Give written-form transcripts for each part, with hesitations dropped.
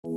Hi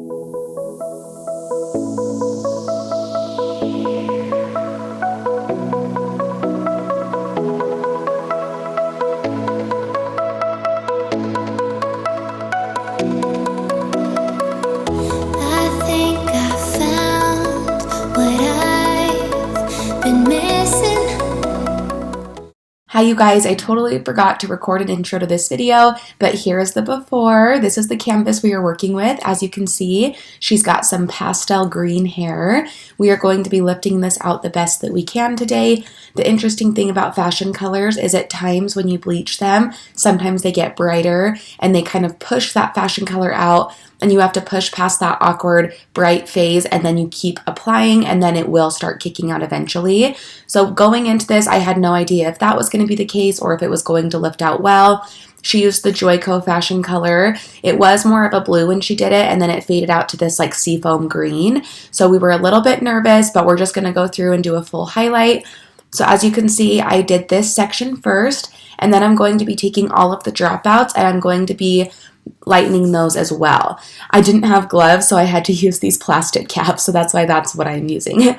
you guys, I totally forgot to record an intro to this video, but here is the before. This is the canvas we are working with. As you can see, she's got some pastel green hair. We are going to be lifting this out the best that we can today. The interesting thing about fashion colors is at times when you bleach them, sometimes they get brighter and they kind of push that fashion color out, and you have to push past that awkward bright phase, and then you keep applying and then it will start kicking out eventually. So going into this, I had no idea if that was going to be the case or if it was going to lift out well. She used the Joico fashion color. It was more of a blue when she did it, and then it faded out to this like seafoam green. So we were a little bit nervous, but we're just going to go through and do a full highlight. So as you can see, I did this section first, and then I'm going to be taking all of the dropouts and I'm going to be lightening those as well. I didn't have gloves, so I had to use these plastic caps, so that's why that's what I'm using.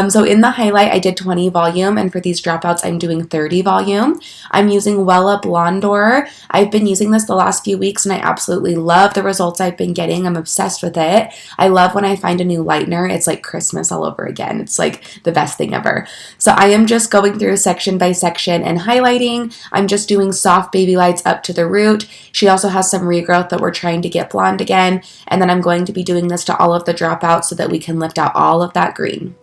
So in the highlight, I did 20 volume, and for these dropouts, I'm doing 30 volume. I'm using Wella Blondor. I've been using this the last few weeks, and I absolutely love the results I've been getting. I'm obsessed with it. I love when I find a new lightener. It's like Christmas all over again. It's like the best thing ever. So I am just going through section by section and highlighting. I'm just doing soft baby lights up to the root. She also has some regrowth that we're trying to get blonde again, and then I'm going to be doing this to all of the dropouts so that we can lift out all of that green.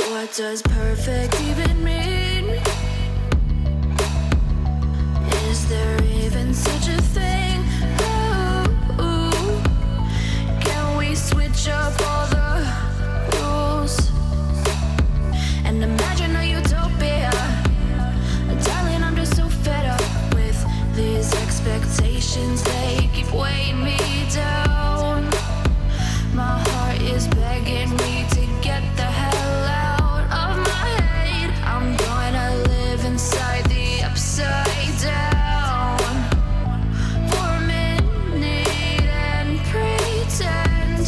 What does perfect even mean? Is there even such a thing? Ooh, can we switch up all the rules and imagine a utopia? Darling, I'm just so fed up with these expectations. They keep weighing me down. My heart is begging me to get the hell out of my head. I'm gonna live inside the upside down for a minute and pretend,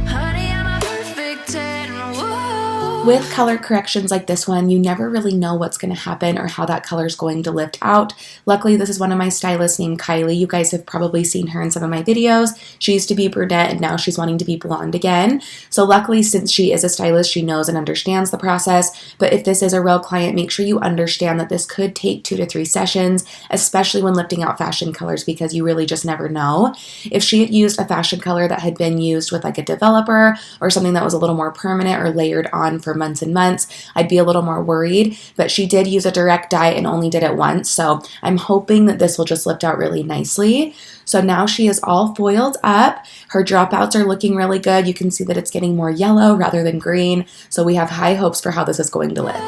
honey, I'm a perfect 10. Whoa. With color corrections like this one, you never really know what's going to happen or how that color is going to lift out. Luckily, this is one of my stylists named KILEY. You guys have probably seen her in some of my videos. She used to be brunette and now she's wanting to be blonde again. So luckily, since she is a stylist, she knows and understands the process. But if this is a real client, make sure you understand that this could take 2 to 3 sessions, especially when lifting out fashion colors, because you really just never know. If she had used a fashion color that had been used with like a developer or something that was a little more permanent or layered on for months and months, I'd be a little more worried. But she did use a direct dye and only did it once, so I'm hoping that this will just lift out really nicely. So now she is all foiled up. Her dropouts are looking really good. You can see that it's getting more yellow rather than green, so we have high hopes for how this is going to lift.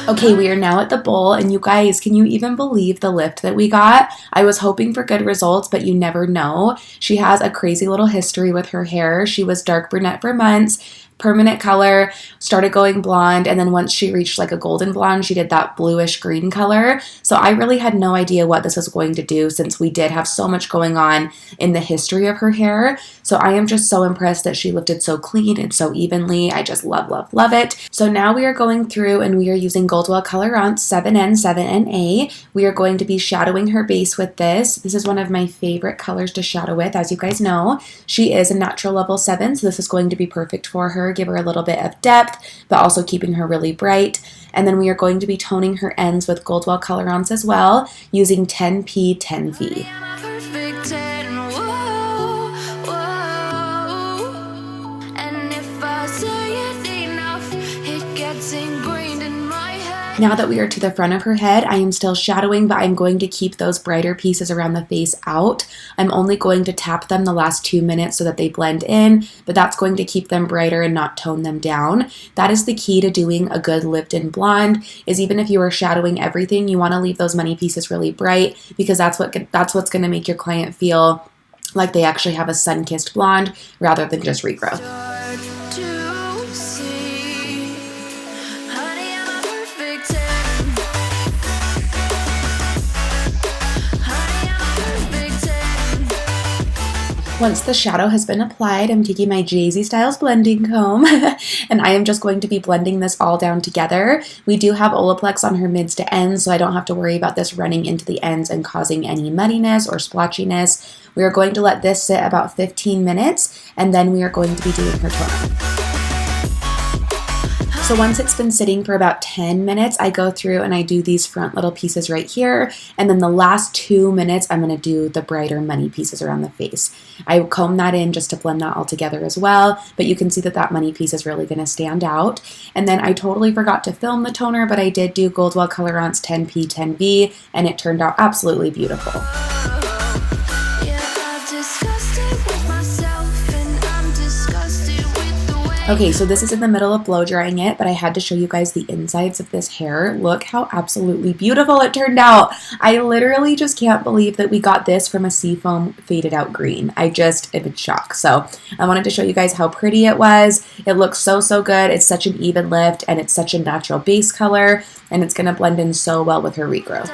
Okay, we are now at the bowl, and you guys, can you even believe the lift that we got? I was hoping for good results, but you never know. She has a crazy little history with her hair. She was dark brunette for months, permanent color, started going blonde, and then once she reached like a golden blonde, she did that bluish green color. So I really had no idea what this was going to do, since we did have so much going on in the history of her hair. So I am just so impressed that she lifted so clean and so evenly. I just love, love, love it. So now we are going through and we are using Goldwell Colorants 7N, 7NA. We are going to be shadowing her base with this. This is one of my favorite colors to shadow with, as you guys know. She is a natural level 7, so this is going to be perfect for her. Give her a little bit of depth, but also keeping her really bright. And then we are going to be toning her ends with Goldwell Colorants as well, using 10P, 10V. Now that we are to the front of her head, I am still shadowing, but I'm going to keep those brighter pieces around the face out. I'm only going to tap them the last 2 minutes so that they blend in, but that's going to keep them brighter and not tone them down. That is the key to doing a good lived-in blonde, is even if you are shadowing everything, you want to leave those money pieces really bright, because that's what's going to make your client feel like they actually have a sun-kissed blonde rather than just regrowth. Once the shadow has been applied, I'm taking my Jessi Styles blending comb and I am just going to be blending this all down together. We do have Olaplex on her mids to ends, so I don't have to worry about this running into the ends and causing any muddiness or splotchiness. We are going to let this sit about 15 minutes and then we are going to be doing her toner. So once it's been sitting for about 10 minutes, I go through and I do these front little pieces right here. And then the last 2 minutes, I'm going to do the brighter money pieces around the face. I comb that in just to blend that all together as well. But you can see that that money piece is really going to stand out. And then I totally forgot to film the toner, but I did do Goldwell Colorants 10P 10V and it turned out absolutely beautiful. Okay, so this is in the middle of blow drying it, but I had to show you guys the insides of this hair. Look how absolutely beautiful it turned out. I literally just can't believe that we got this from a seafoam faded out green. I just am in shock. So I wanted to show you guys how pretty it was. It looks so, so good. It's such an even lift and it's such a natural base color and it's gonna blend in so well with her regrowth.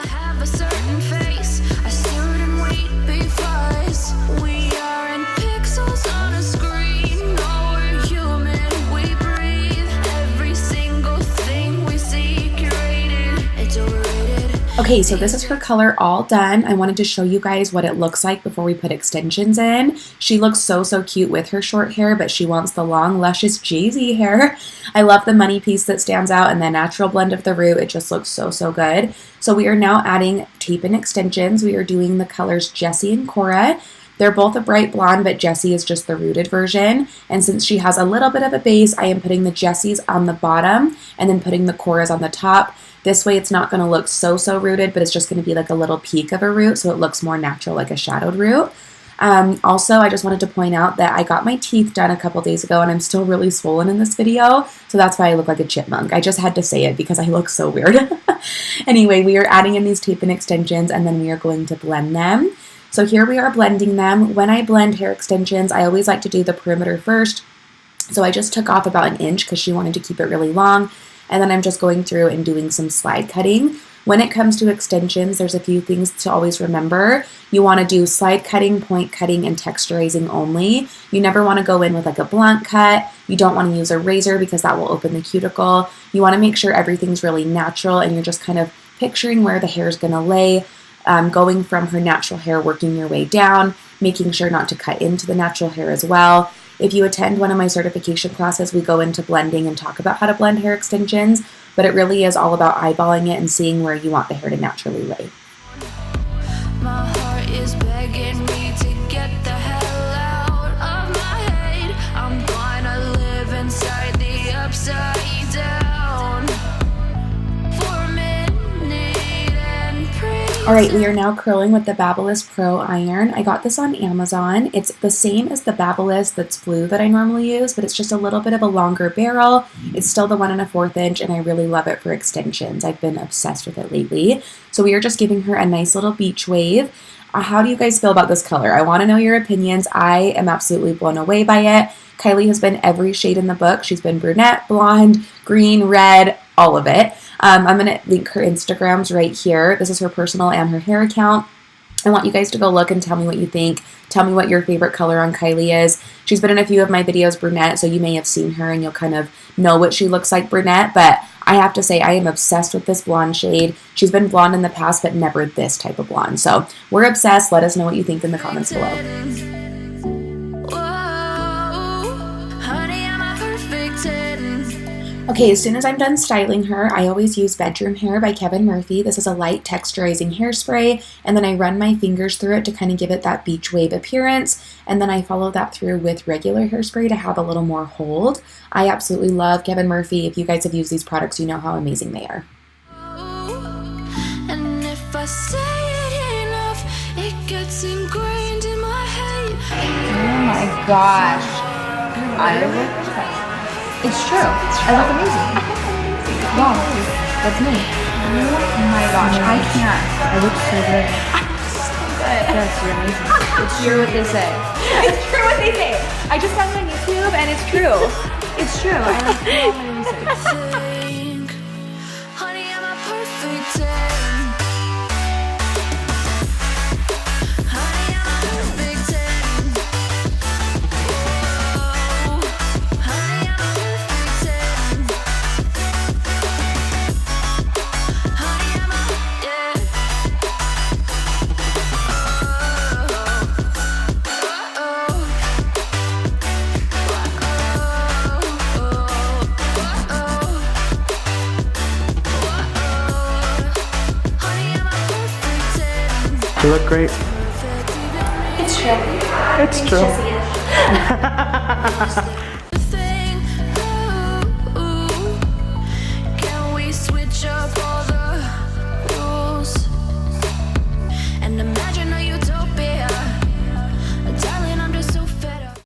Okay, so this is her color all done. I wanted to show you guys what it looks like before we put extensions in. She looks so, so cute with her short hair, but she wants the long, luscious Jessi hair. I love the money piece that stands out and the natural blend of the root. It just looks so, so good. So we are now adding tape and extensions. We are doing the colors Jessi and Cora. They're both a bright blonde, but Jessi is just the rooted version. And since she has a little bit of a base, I am putting the Jessis on the bottom and then putting the Coras on the top. This way it's not going to look so, so rooted, but it's just going to be like a little peak of a root, so it looks more natural, like a shadowed root. Also, I just wanted to point out that I got my teeth done a couple days ago, and I'm still really swollen in this video, so that's why I look like a chipmunk. I just had to say it because I look so weird. Anyway, we are adding in these tape and extensions, and then we are going to blend them. So here we are blending them. When I blend hair extensions, I always like to do the perimeter first. So I just took off about 1 inch because she wanted to keep it really long. And then I'm just going through and doing some slide cutting. When it comes to extensions, there's a few things to always remember. You want to do slide cutting, point cutting, and texturizing only. You never want to go in with like a blunt cut. You don't want to use a razor because that will open the cuticle. You want to make sure everything's really natural and you're just kind of picturing where the hair is going to lay, going from her natural hair, working your way down, making sure not to cut into the natural hair as well. If you attend one of my certification classes, we go into blending and talk about how to blend hair extensions, but it really is all about eyeballing it and seeing where you want the hair to naturally lay. My heart is begging me to get the hell out of my head. I'm gonna live inside the upside down for a minute and pray. Alright, we are now curling with the Babyliss Pro Iron. I got this on Amazon. It's the same as the Babyliss that's blue that I normally use, but it's just a little bit of a longer barrel. It's still the 1 1/4 inch, and I really love it for extensions. I've been obsessed with it lately. So we are just giving her a nice little beach wave. How do you guys feel about this color? I want to know your opinions. I am absolutely blown away by it. KILEY has been every shade in the book. She's been brunette, blonde, green, red, all of it. I'm going to link her Instagrams right here. This is her personal and her hair account. I want you guys to go look and tell me what you think. Tell me what your favorite color on KILEY is. She's been in a few of my videos brunette, so you may have seen her and you'll kind of know what she looks like brunette, but I have to say I am obsessed with this blonde shade. She's been blonde in the past, but never this type of blonde. So we're obsessed. Let us know what you think in the comments below. Okay, as soon as I'm done styling her, I always use Bedroom Hair by Kevin Murphy. This is a light texturizing hairspray, and then I run my fingers through it to kind of give it that beach wave appearance, and then I follow that through with regular hairspray to have a little more hold. I absolutely love Kevin Murphy. If you guys have used these products, you know how amazing they are. And if I say it enough, it gets ingrained in my head. Oh my gosh. I look It's true. I look amazing. Wow, that's me. Oh my gosh, I can't. I look so good. So good. Yes, you're amazing. It's true what they say. It's true what they say. I just found it on YouTube and it's true. It's true. I like all my research. Think, honey, I'm a perfect 10. Honey, I'm a perfect 10. You look great. It's true. It's true. Jessi-ish.